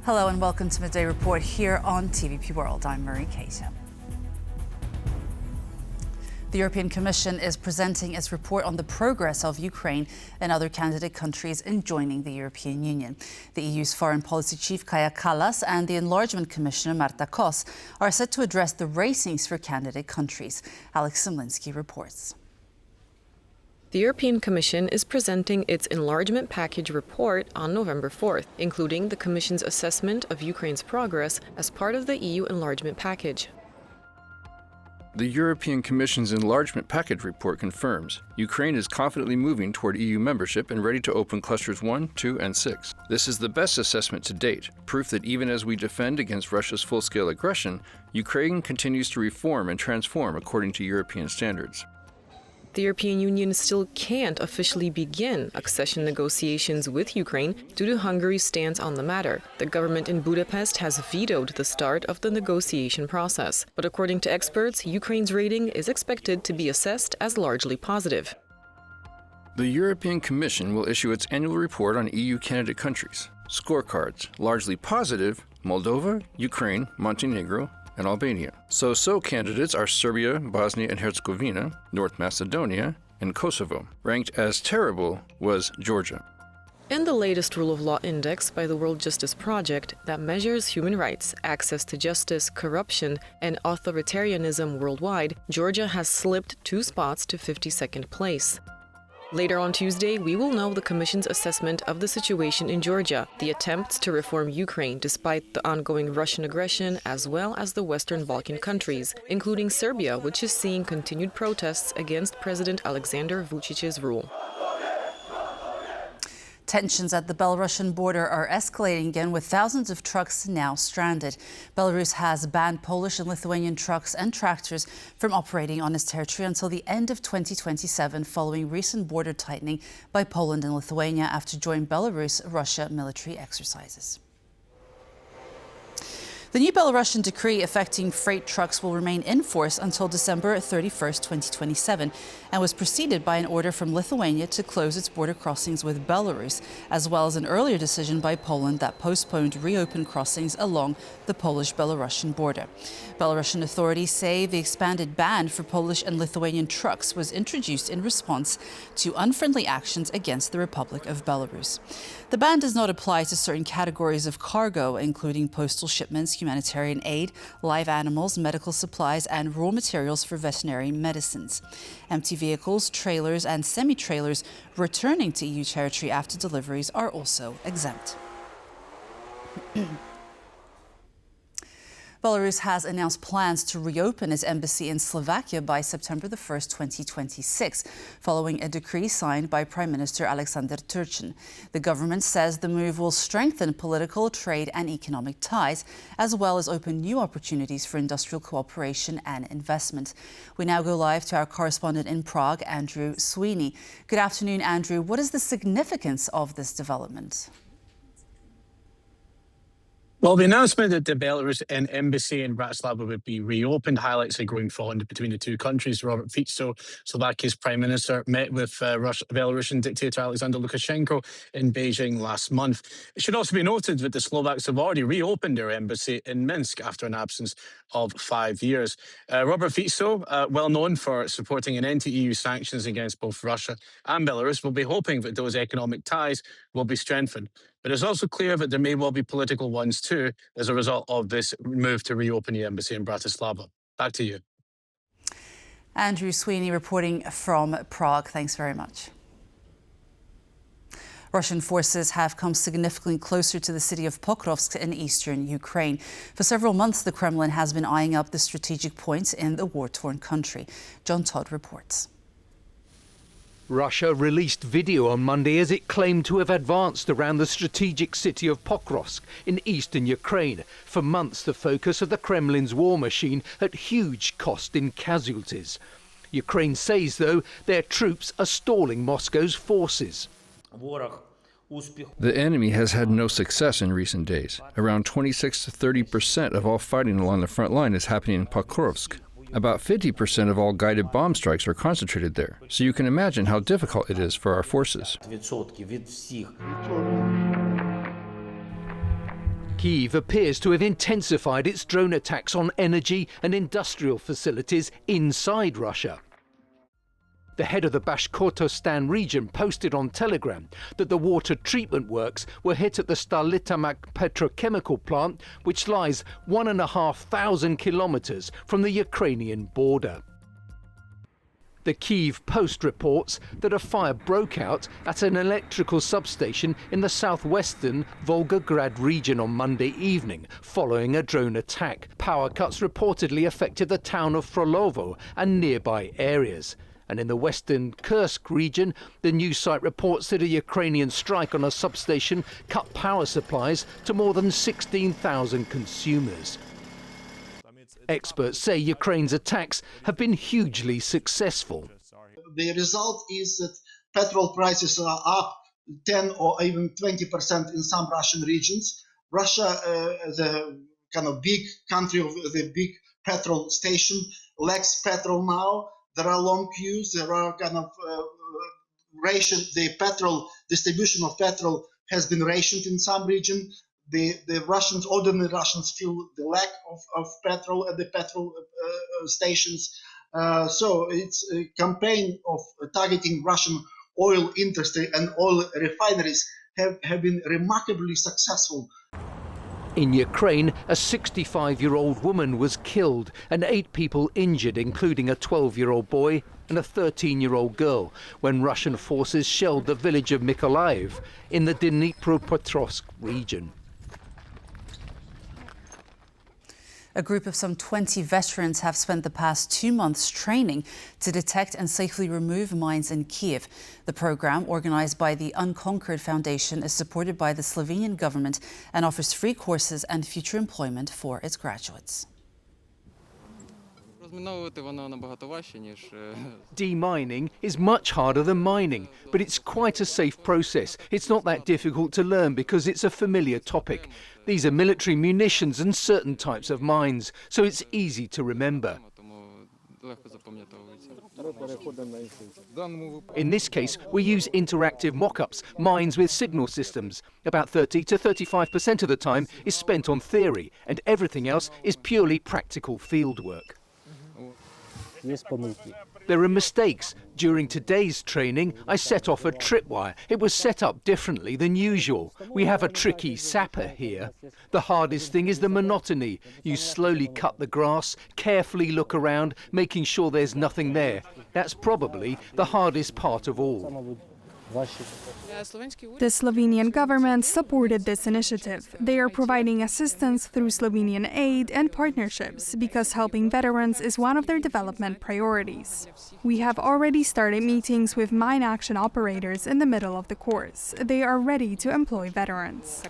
Hello and welcome to Midday Report here on TVP World. I'm Marie Kaja. The European Commission is presenting its report on the progress of Ukraine and other candidate countries in joining the European Union. The EU's Foreign Policy Chief Kaja Kallas and the Enlargement Commissioner Marta Kos are set to address the ratings for candidate countries. Alex Simlinsky reports. The European Commission is presenting its enlargement package report on November 4th, including the Commission's assessment of Ukraine's progress as part of the EU enlargement package. The European Commission's enlargement package report confirms Ukraine is confidently moving toward EU membership and ready to open clusters 1, 2, and 6. This is the best assessment to date, proof that even as we defend against Russia's full-scale aggression, Ukraine continues to reform and transform according to European standards. The European Union still can't officially begin accession negotiations with Ukraine due to Hungary's stance on the matter. The government in Budapest has vetoed the start of the negotiation process. But according to experts, Ukraine's rating is expected to be assessed as largely positive. The European Commission will issue its annual report on EU candidate countries. Scorecards, largely positive: Moldova, Ukraine, Montenegro, and Albania. So candidates are Serbia, Bosnia and Herzegovina, North Macedonia, and Kosovo. Ranked as terrible was Georgia. In the latest Rule of Law Index by the World Justice Project that measures human rights, access to justice, corruption, and authoritarianism worldwide, Georgia has slipped 2 spots to 52nd place. Later on Tuesday, we will know the Commission's assessment of the situation in Georgia, the attempts to reform Ukraine despite the ongoing Russian aggression, as well as the Western Balkan countries, including Serbia, which is seeing continued protests against President Alexander Vucic's rule. Tensions at the Belarusian border are escalating again, with thousands of trucks now stranded. Belarus has banned Polish and Lithuanian trucks and tractors from operating on its territory until the end of 2027, following recent border tightening by Poland and Lithuania after joint Belarus-Russia military exercises. The new Belarusian decree affecting freight trucks will remain in force until December 31st, 2027, and was preceded by an order from Lithuania to close its border crossings with Belarus, as well as an earlier decision by Poland that postponed reopened crossings along the Polish-Belarusian border. Belarusian authorities say the expanded ban for Polish and Lithuanian trucks was introduced in response to unfriendly actions against the Republic of Belarus. The ban does not apply to certain categories of cargo, including postal shipments, humanitarian aid, live animals, medical supplies, and raw materials for veterinary medicines. Empty vehicles, trailers, and semi-trailers returning to EU territory after deliveries are also exempt. Belarus has announced plans to reopen its embassy in Slovakia by September 1st, 2026, following a decree signed by Prime Minister Alexander Turchin. The government says the move will strengthen political, trade and economic ties, as well as open new opportunities for industrial cooperation and investment. We now go live to our correspondent in Prague, Andrew Sweeney. Good afternoon, Andrew. What is the significance of this development? Well, the announcement that the Belarus embassy in Bratislava would be reopened highlights a growing bond between the two countries. Robert Fico, Slovakia's Prime Minister, met with Belarusian dictator Alexander Lukashenko in Beijing last month. It should also be noted that the Slovaks have already reopened their embassy in Minsk after an absence of 5 years. Robert Fico, well known for supporting an end to EU sanctions against both Russia and Belarus, will be hoping that those economic ties will be strengthened. But it's also clear that there may well be political ones too as a result of this move to reopen the embassy in Bratislava. Back to you. Andrew Sweeney reporting from Prague. Thanks very much. Russian forces have come significantly closer to the city of Pokrovsk in eastern Ukraine. For several months, the Kremlin has been eyeing up the strategic points in the war-torn country. John Todd reports. Russia released video on Monday as it claimed to have advanced around the strategic city of Pokrovsk in eastern Ukraine. For months, the focus of the Kremlin's war machine at huge cost in casualties. Ukraine says, though, their troops are stalling Moscow's forces. The enemy has had no success in recent days. Around 26 to 30% of all fighting along the front line is happening in Pokrovsk. About 50% of all guided bomb strikes are concentrated there, so you can imagine how difficult it is for our forces. Kyiv appears to have intensified its drone attacks on energy and industrial facilities inside Russia. The head of the Bashkortostan region posted on Telegram that the water treatment works were hit at the Starlitamak petrochemical plant, which lies 1,500 kilometers from the Ukrainian border. The Kyiv Post reports that a fire broke out at an electrical substation in the southwestern Volgograd region on Monday evening, following a drone attack. Power cuts reportedly affected the town of Frolovo and nearby areas. And in the western Kursk region, the news site reports that a Ukrainian strike on a substation cut power supplies to more than 16,000 consumers. Experts say Ukraine's attacks have been hugely successful. The result is that petrol prices are up 10 or even 20% in some Russian regions. Russia, as a kind of big country of the big petrol station, lacks petrol now. There are long queues. There are kind of ration. The petrol distribution of petrol has been rationed in some region. The Russians, ordinary Russians, feel the lack of petrol at the petrol stations. So it's a campaign of targeting Russian oil industry and oil refineries have been remarkably successful. In Ukraine, a 65-year-old woman was killed and 8 people injured, including a 12-year-old boy and a 13-year-old girl, when Russian forces shelled the village of Mykolaiv in the Dnipropetrovsk region. A group of some 20 veterans have spent the past 2 months training to detect and safely remove mines in Kyiv. The program, organized by the Unconquered Foundation, is supported by the Slovenian government and offers free courses and future employment for its graduates. Demining is much harder than mining, but it's quite a safe process. It's not that difficult to learn because it's a familiar topic. These are military munitions and certain types of mines, so it's easy to remember. In this case, we use interactive mock-ups, mines with signal systems. About 30 to 35% of the time is spent on theory, and everything else is purely practical fieldwork. There are mistakes. During today's training, I set off a tripwire. It was set up differently than usual. We have a tricky sapper here. The hardest thing is the monotony. You slowly cut the grass, carefully look around, making sure there's nothing there. That's probably the hardest part of all. The Slovenian government supported this initiative. They are providing assistance through Slovenian aid and partnerships because helping veterans is one of their development priorities. We have already started meetings with mine action operators in the middle of the course. They are ready to employ veterans.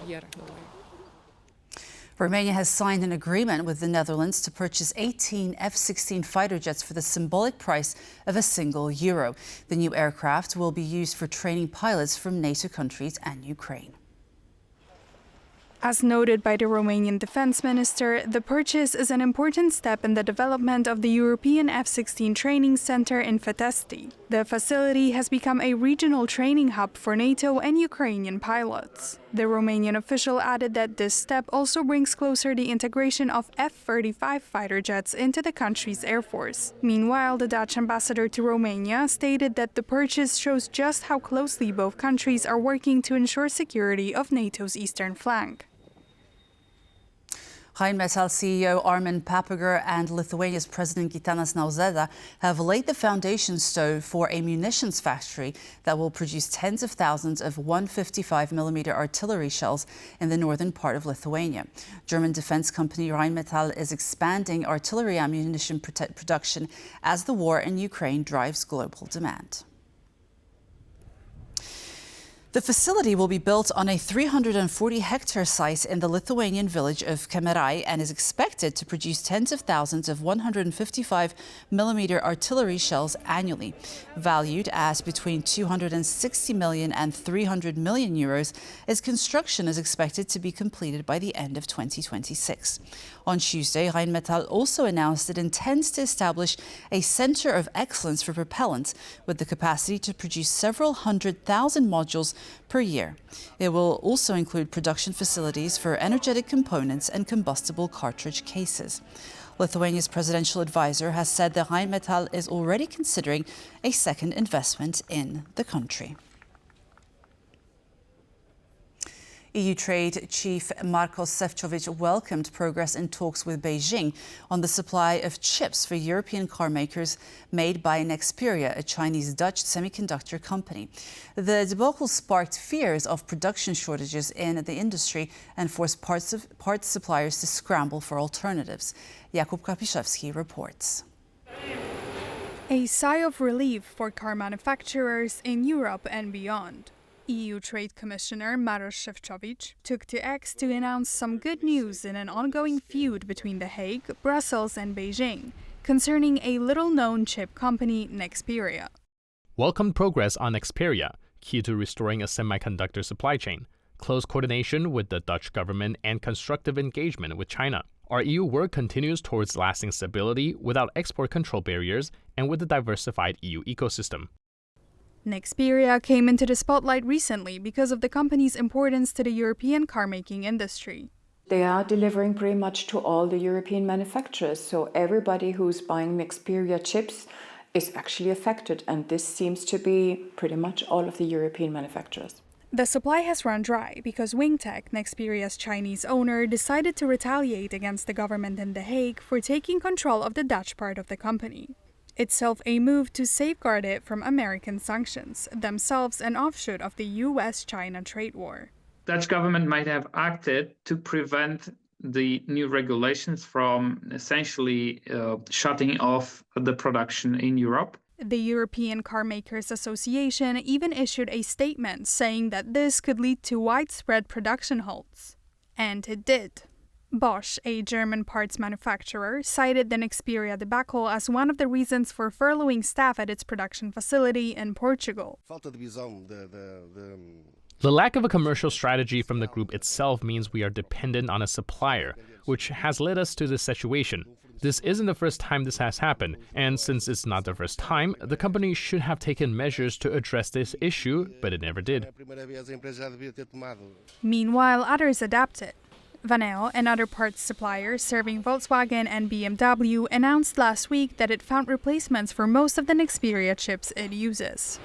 Romania has signed an agreement with the Netherlands to purchase 18 F-16 fighter jets for the symbolic price of €1. The new aircraft will be used for training pilots from NATO countries and Ukraine. As noted by the Romanian Defense Minister, the purchase is an important step in the development of the European F-16 training center in Fetesti. The facility has become a regional training hub for NATO and Ukrainian pilots. The Romanian official added that this step also brings closer the integration of F-35 fighter jets into the country's air force. Meanwhile, the Dutch ambassador to Romania stated that the purchase shows just how closely both countries are working to ensure security of NATO's eastern flank. Rheinmetall CEO Armin Paperger and Lithuania's President Gitanas Nausėda have laid the foundation stone for a munitions factory that will produce tens of thousands of 155mm artillery shells in the northern part of Lithuania. German defense company Rheinmetall is expanding artillery ammunition production as the war in Ukraine drives global demand. The facility will be built on a 340-hectare site in the Lithuanian village of Kemerai and is expected to produce tens of thousands of 155mm artillery shells annually. Valued at between 260 million and 300 million euros, its construction is expected to be completed by the end of 2026. On Tuesday, Rheinmetall also announced it intends to establish a center of excellence for propellant with the capacity to produce several 100,000 modules per year. It will also include production facilities for energetic components and combustible cartridge cases. Lithuania's presidential advisor has said that Rheinmetall is already considering a second investment in the country. EU Trade Chief Marta Kos welcomed progress in talks with Beijing on the supply of chips for European car makers made by Nexperia, a Chinese-Dutch semiconductor company. The debacle sparked fears of production shortages in the industry and forced parts suppliers to scramble for alternatives. Jakub Kapiszewski reports. A sigh of relief for car manufacturers in Europe and beyond. EU Trade Commissioner Maroš Šefčovič took to X to announce some good news in an ongoing feud between The Hague, Brussels and Beijing concerning a little-known chip company, Nexperia. Welcomed progress on Nexperia, key to restoring a semiconductor supply chain, close coordination with the Dutch government and constructive engagement with China. Our EU work continues towards lasting stability without export control barriers and with a diversified EU ecosystem. Nexperia came into the spotlight recently because of the company's importance to the European car-making industry. They are delivering pretty much to all the European manufacturers, so everybody who's buying Nexperia chips is actually affected, and this seems to be pretty much all of the European manufacturers. The supply has run dry because Wingtech, Nexperia's Chinese owner, decided to retaliate against the government in The Hague for taking control of the Dutch part of the company. Itself a move to safeguard it from American sanctions, themselves an offshoot of the US-China trade war. Dutch government might have acted to prevent the new regulations from essentially shutting off the production in Europe. The European Carmakers Association even issued a statement saying that this could lead to widespread production halts. And it did. Bosch, a German parts manufacturer, cited the Nexperia debacle as one of the reasons for furloughing staff at its production facility in Portugal. The lack of a commercial strategy from the group itself means we are dependent on a supplier, which has led us to this situation. This isn't the first time this has happened, and since it's not the first time, the company should have taken measures to address this issue, but it never did. Meanwhile, others adapted. Vaneo, another parts supplier serving Volkswagen and BMW, announced last week that it found replacements for most of the Nexperia chips it uses.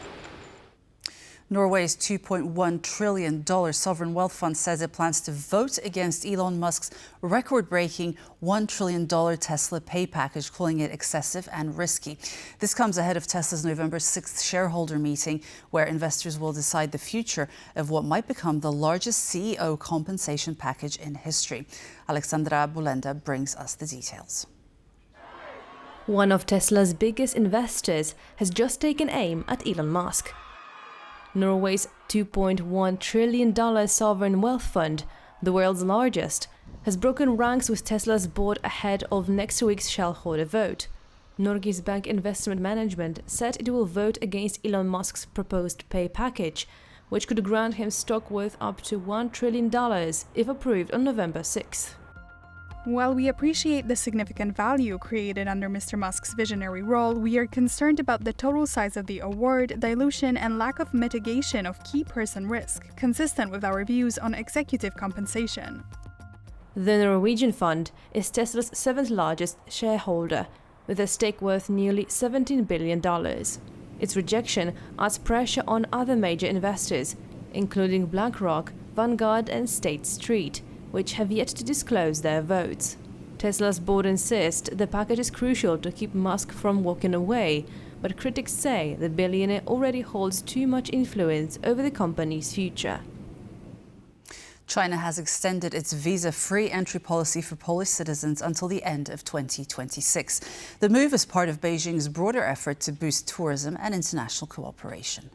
Norway's $2.1 trillion sovereign wealth fund says it plans to vote against Elon Musk's record-breaking $1 trillion Tesla pay package, calling it excessive and risky. This comes ahead of Tesla's November 6th shareholder meeting, where investors will decide the future of what might become the largest CEO compensation package in history. Alexandra Bulenda brings us the details. One of Tesla's biggest investors has just taken aim at Elon Musk. Norway's $2.1 trillion sovereign wealth fund, the world's largest, has broken ranks with Tesla's board ahead of next week's shareholder vote. Norges Bank Investment Management said it will vote against Elon Musk's proposed pay package, which could grant him stock worth up to $1 trillion if approved on November 6th. While we appreciate the significant value created under Mr. Musk's visionary role, we are concerned about the total size of the award, dilution, and lack of mitigation of key person risk, consistent with our views on executive compensation. The Norwegian fund is Tesla's seventh largest shareholder, with a stake worth nearly $17 billion. Its rejection adds pressure on other major investors, including BlackRock, Vanguard, and State Street, which have yet to disclose their votes. Tesla's board insists the package is crucial to keep Musk from walking away, but critics say the billionaire already holds too much influence over the company's future. China has extended its visa-free entry policy for Polish citizens until the end of 2026. The move is part of Beijing's broader effort to boost tourism and international cooperation.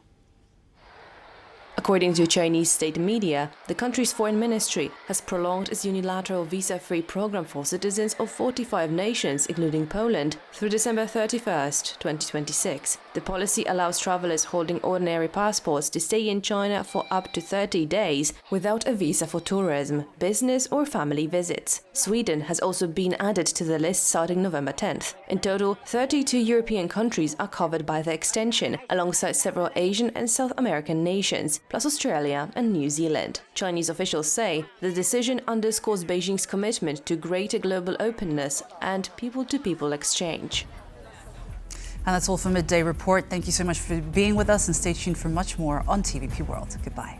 According to Chinese state media, the country's foreign ministry has prolonged its unilateral visa-free program for citizens of 45 nations, including Poland, through December 31st, 2026. The policy allows travelers holding ordinary passports to stay in China for up to 30 days without a visa for tourism, business or family visits. Sweden has also been added to the list starting November 10th. In total, 32 European countries are covered by the extension, alongside several Asian and South American nations. plus Australia and New Zealand. Chinese officials say the decision underscores Beijing's commitment to greater global openness and people-to-people exchange. And that's all for Midday Report. Thank you so much for being with us, and stay tuned for much more on TVP World. Goodbye.